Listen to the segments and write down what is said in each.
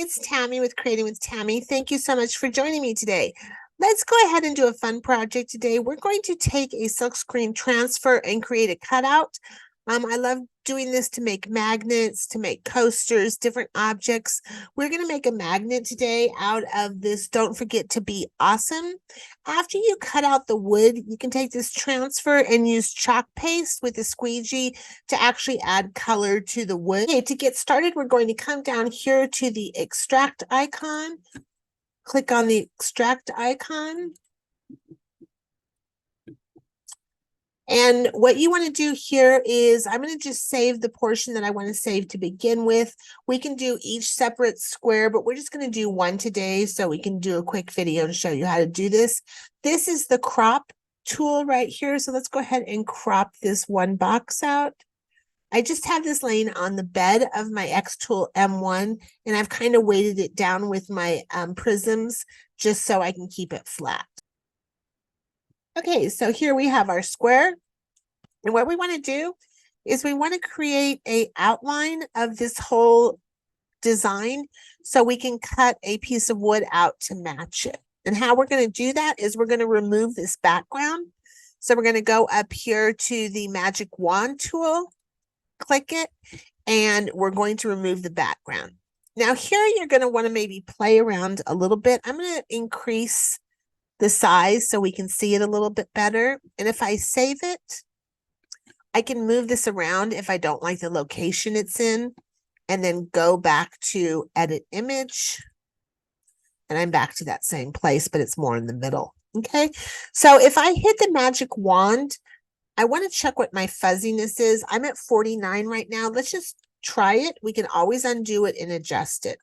it's Tammy with Creating with Tammy. Thank you so much for joining me today. Let's go ahead and do a fun project today. We're going to take a silkscreen transfer and create a cutout. I love doing this to make magnets, to make coasters, different objects. We're going to make a magnet today out of this Don't Forget to Be Awesome. After you cut out the wood, you can take this transfer and use chalk paste with a squeegee to actually add color to the wood. Okay, to get started, we're going to come down here to the extract icon. Click on the extract icon. And what you want to do here is I'm going to just save the portion that I want to save to begin with. We can do each separate square, but we're just going to do one today so we can do a quick video and show you how to do this. This is the crop tool right here. So let's go ahead and crop this one box out. I just have this laying on the bed of my Xtool M1, and I've kind of weighted it down with my prisms just so I can keep it flat. Okay, so here we have our square. And what we want to do is we want to create an outline of this whole design so we can cut a piece of wood out to match it. And how we're going to do that is we're going to remove this background. So we're going to go up here to the magic wand tool, click it, and we're going to remove the background. Now here you're going to want to maybe play around a little bit. I'm going to increase the size so we can see it a little bit better. And if I save it, I can move this around if I don't like the location it's in, and then go back to edit image. And I'm back to that same place, but it's more in the middle. Okay. So if I hit the magic wand, I want to check what my fuzziness is. I'm at 49 right now. Let's just try it. We can always undo it and adjust it.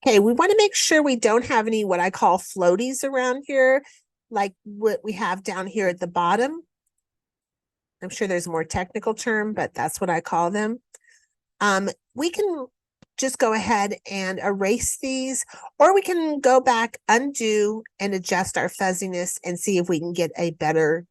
Okay, we want to make sure we don't have any what I call floaties around here, like what we have down here at the bottom. I'm sure there's a more technical term, but that's what I call them. We can just go ahead and erase these, or we can go back, undo, and adjust our fuzziness and see if we can get a better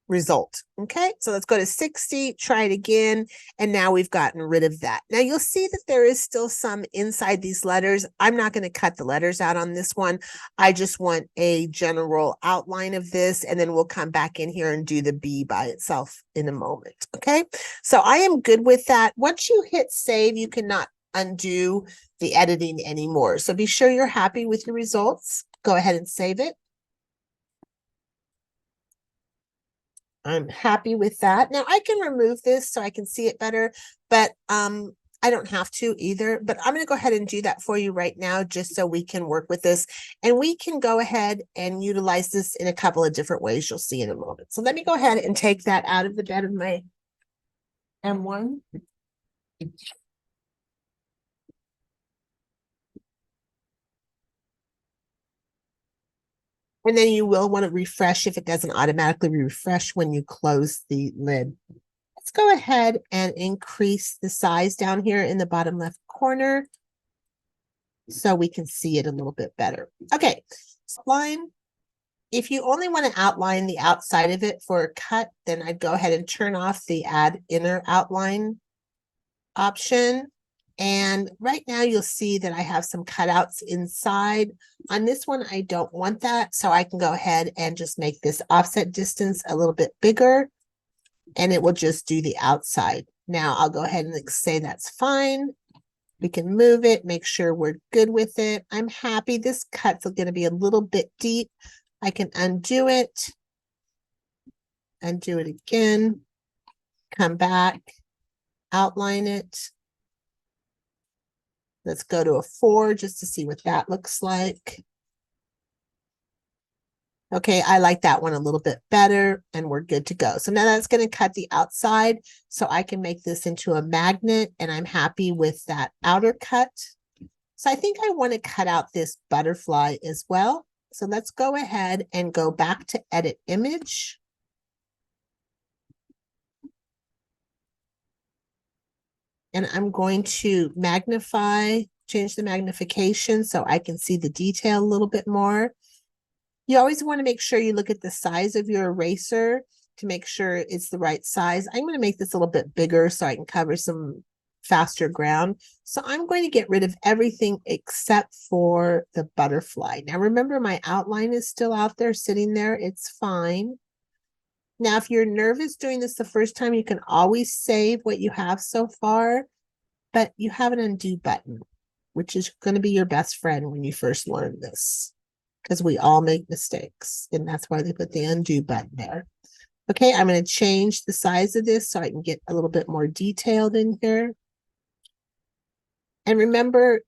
result. Okay, so let's go to 60, try it again, and now we've gotten rid of that. Now you'll see that there is still some inside these letters. I'm not going to cut the letters out on this one. I just want a general outline of this, and then we'll come back in here and do the B by itself in a moment. Okay, so I am good with that. Once you hit save, you cannot undo the editing anymore. So be sure you're happy with your results. Go ahead and save it. I'm happy with that. Now I can remove this so I can see it better, but I don't have to either, but I'm going to go ahead and do that for you right now, just so we can work with this, and we can go ahead and utilize this in a couple of different ways. You'll see in a moment. So let me go ahead and take that out of the bed of my M1. And then you will want to refresh if it doesn't automatically refresh when you close the lid. Let's go ahead and increase the size down here in the bottom left corner so we can see it a little bit better. Okay, line. If you only want to outline the outside of it for a cut, then I'd go ahead and turn off the add inner outline option. And right now you'll see that I have some cutouts inside. On this one, I don't want that. So I can go ahead and just make this offset distance a little bit bigger, and it will just do the outside. Now I'll go ahead and say that's fine. We can move it, make sure we're good with it. I'm happy. This cut's going to be a little bit deep. I can undo it again, come back, outline it. Let's go to a 4 just to see what that looks like. Okay, I like that one a little bit better, and we're good to go. So now that's going to cut the outside, so I can make this into a magnet, and I'm happy with that outer cut. So I think I want to cut out this butterfly as well. So let's go ahead and go back to edit image. And I'm going to magnify, change the magnification so I can see the detail a little bit more. You always want to make sure you look at the size of your eraser to make sure it's the right size. I'm going to make this a little bit bigger so I can cover some faster ground. So I'm going to get rid of everything except for the butterfly. Now remember, my outline is still out there sitting there. It's fine. Now, if you're nervous doing this the first time, you can always save what you have so far, but you have an undo button, which is going to be your best friend when you first learn this, because we all make mistakes, and that's why they put the undo button there. Okay, I'm going to change the size of this so I can get a little bit more detailed in here. And remember,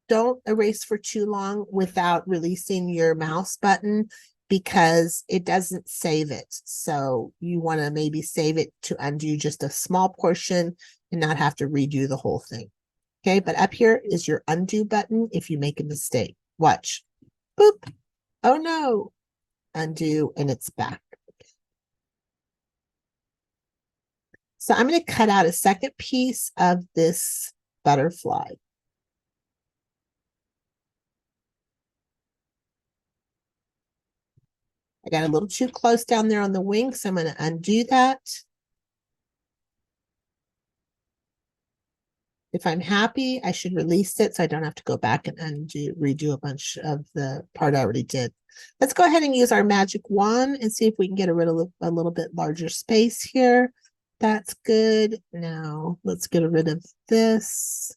don't erase for too long without releasing your mouse button, because it doesn't save it. So you want to maybe save it to undo just a small portion and not have to redo the whole thing. Okay, but up here is your undo button if you make a mistake. Watch. Boop. Oh no. Undo, and it's back. So I'm going to cut out a second piece of this butterfly. I got a little too close down there on the wing, so I'm going to undo that. If I'm happy, I should release it so I don't have to go back and redo a bunch of the part I already did. Let's go ahead and use our magic wand and see if we can get rid of a little bit larger space here. That's good. Now let's get rid of this.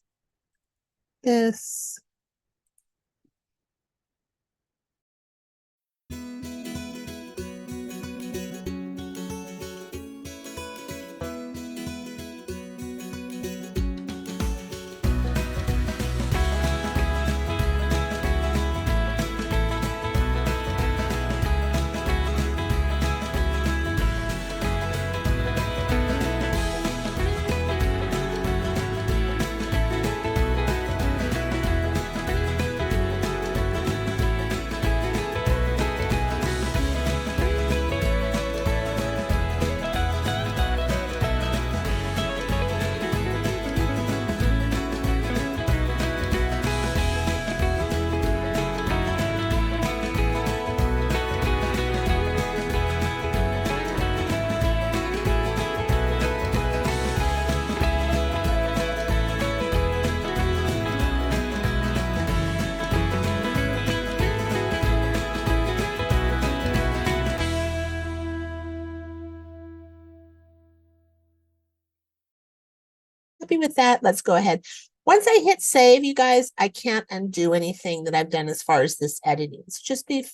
Happy with that? Let's go ahead. Once I hit save, you guys, I can't undo anything that I've done as far as this editing. So just be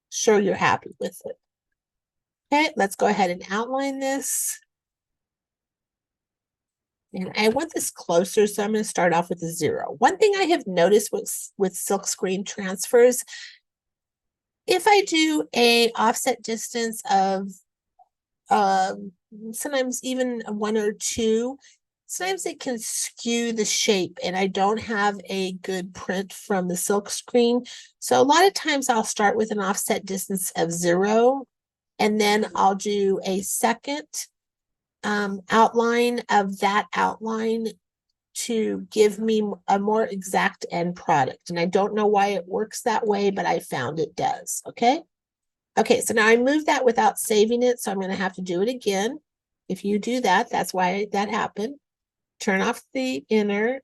sure you're happy with it. Okay, let's go ahead and outline this. And I want this closer, so I'm going to start off with a 0. One thing I have noticed with silkscreen transfers, if I do a offset distance of sometimes even 1 or 2, sometimes it can skew the shape, and I don't have a good print from the silkscreen. So a lot of times I'll start with an offset distance of 0, and then I'll do a second outline of that outline to give me a more exact end product. And I don't know why it works that way, but I found it does. Okay. Okay, so now I moved that without saving it, so I'm going to have to do it again. If you do that, that's why that happened. Turn off the inner.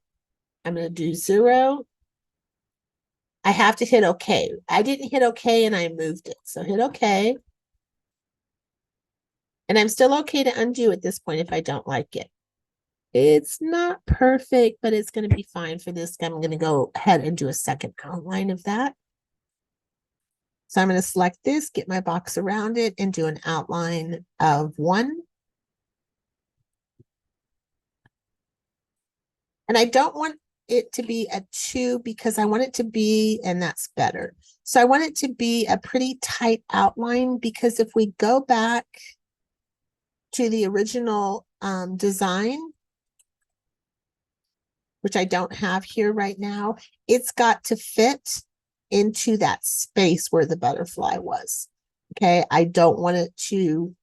I'm going to do 0. I have to hit OK. I didn't hit OK and I moved it. So hit OK. And I'm still okay to undo at this point if I don't like it. It's not perfect, but it's going to be fine for this. I'm going to go ahead and do a second outline of that. So I'm going to select this, get my box around it, and do an outline of 1. And I don't want it to be a 2 because I want it to be, and that's better. So I want it to be a pretty tight outline, because if we go back to the original design, which I don't have here right now, it's got to fit into that space where the butterfly was. Okay, I don't want it to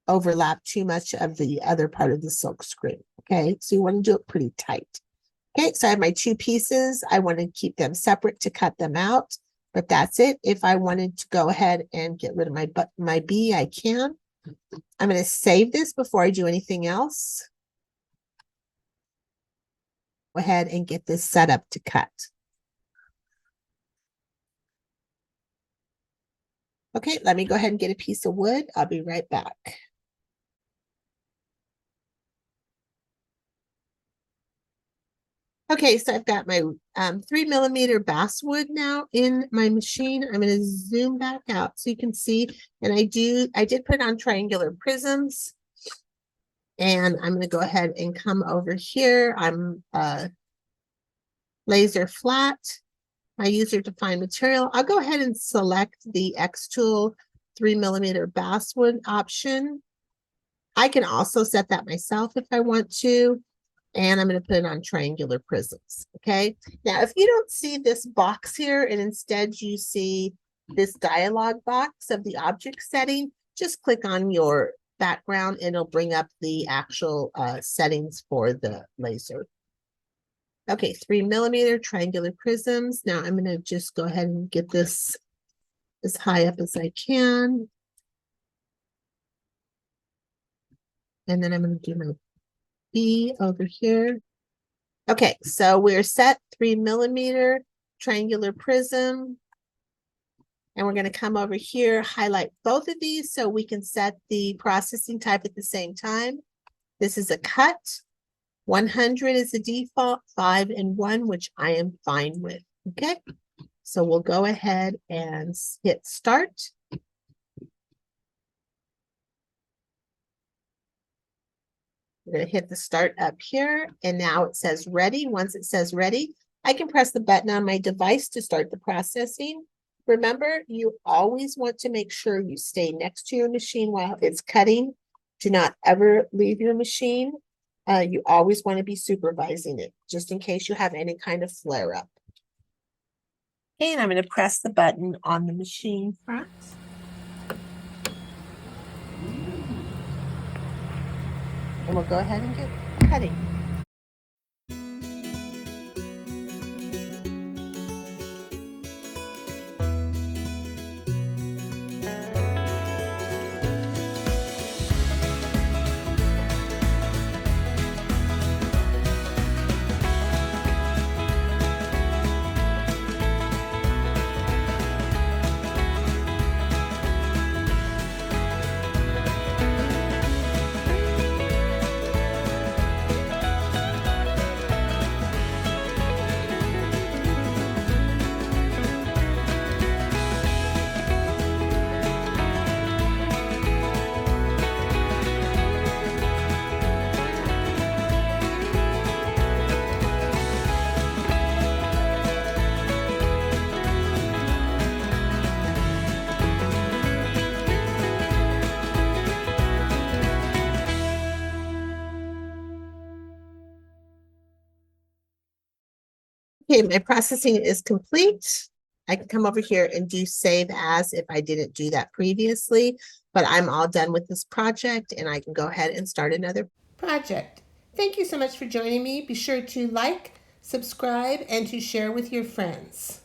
overlap too much of the other part of the silk screen. Okay, so you want to do it pretty tight. Okay, so I have my 2 pieces. I want to keep them separate to cut them out, but that's it. If I wanted to go ahead and get rid of my B, I can. I'm going to save this before I do anything else. Go ahead and get this set up to cut. Okay, let me go ahead and get a piece of wood. I'll be right back. Okay, so I've got my 3mm basswood now in my machine. I'm going to zoom back out so you can see. And I did put on triangular prisms. And I'm going to go ahead and come over here. I'm laser flat. My user defined material. I'll go ahead and select the Xtool 3mm basswood option. I can also set that myself if I want to. And I'm going to put it on triangular prisms. Okay. Now, if you don't see this box here and instead you see this dialog box of the object setting, just click on your background and it'll bring up the actual settings for the laser. Okay, 3mm triangular prisms. Now I'm going to just go ahead and get this as high up as I can. And then I'm going to do my B over here. Okay, so we're set 3mm triangular prism. And we're going to come over here, highlight both of these so we can set the processing type at the same time. This is a cut. 100 is the default, 5 and 1, which I am fine with. Okay, so we'll go ahead and hit start. We're going to hit the start up here, and now it says ready. Once it says ready, I can press the button on my device to start the processing. Remember, you always want to make sure you stay next to your machine while it's cutting. Do not ever leave your machine. You always want to be supervising it, just in case you have any kind of flare-up. Okay, and I'm going to press the button on the machine front. And we'll go ahead and get cutting. Okay, my processing is complete. I can come over here and do save as if I didn't do that previously, but I'm all done with this project and I can go ahead and start another project. Thank you so much for joining me. Be sure to like, subscribe, and to share with your friends.